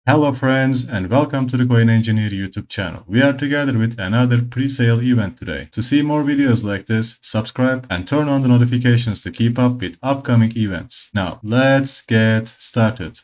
Hello friends and welcome to the Coin Engineer YouTube channel. We are together with another pre-sale event today. To see more videos like this, subscribe and turn on the notifications to keep up with upcoming events. Now let's get started.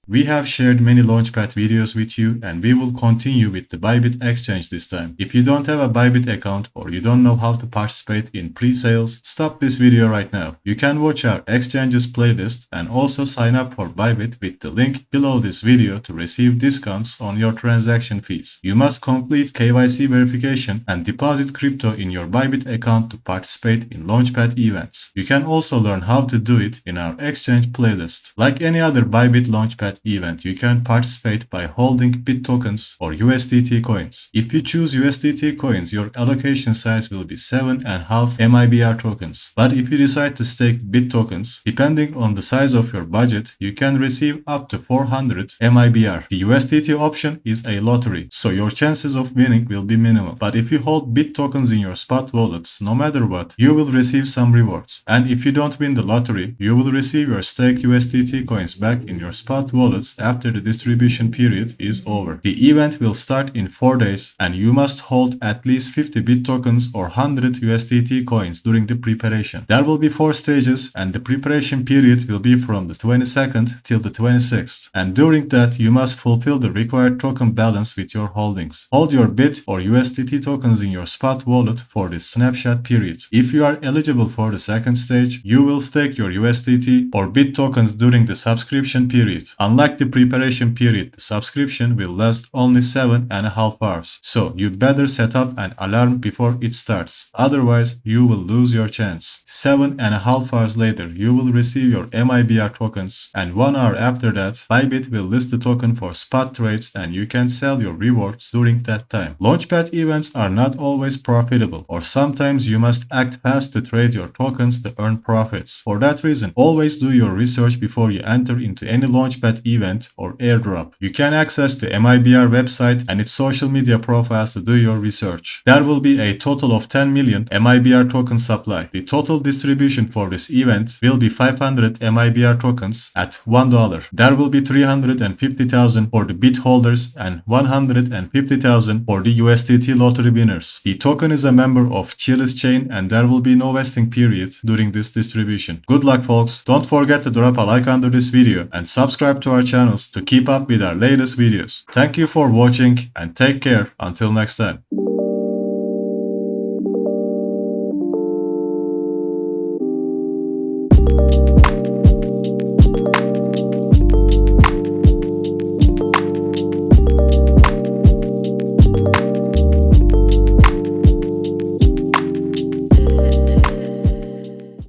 We have shared many Launchpad videos with you and we will continue with the Bybit exchange this time. If you don't have a Bybit account or you don't know how to participate in pre-sales, stop this video right now. You can watch our exchanges playlist and also sign up for Bybit with the link below this video to receive discounts on your transaction fees. You must complete KYC verification and deposit crypto in your Bybit account to participate in Launchpad events. You can also learn how to do it in our exchange playlist. Like any other Bybit Launchpad event, you can participate by holding BIT tokens or USDT coins. If you choose USDT coins, your allocation size will be 7.5 Mibr tokens. But if you decide to stake BIT tokens, depending on the size of your budget, you can receive up to 400 Mibr. The USDT option is a lottery, so your chances of winning will be minimal. But if you hold BIT tokens in your spot wallets, no matter what, you will receive some rewards. And if you don't win the lottery, you will receive your staked USDT coins back in your spot wallets after the distribution period is over. The event will start in 4 days and you must hold at least 50 BIT tokens or 100 USDT coins during the preparation. There will be 4 stages and the preparation period will be from the 22nd till the 26th. And during that you must fulfill the required token balance with your holdings. Hold your BIT or USDT tokens in your spot wallet for this snapshot period. If you are eligible for the second stage, you will stake your USDT or BIT tokens during the subscription period. Unlike the preparation period, the subscription will last only 7.5 hours, so you better set up an alarm before it starts, otherwise you will lose your chance. 7.5 hours later, you will receive your Mibr tokens, and 1 hour after that, Bybit will list the token for spot trades and you can sell your rewards during that time. Launchpad events are not always profitable, or sometimes you must act fast to trade your tokens to earn profits. For that reason, always do your research before you enter into any Launchpad event or airdrop. You can access the Mibr website and its social media profiles to do your research. There will be a total of 10 million Mibr token supply. The total distribution for this event will be 500 Mibr tokens at $1. There will be 350,000 for the BIT holders and 150,000 for the USDT lottery winners. The token is a member of Chiliz chain and there will be no vesting period during this distribution. Good luck folks. Don't forget to drop a like under this video and subscribe to our channels to keep up with our latest videos. Thank you for watching and take care until next time.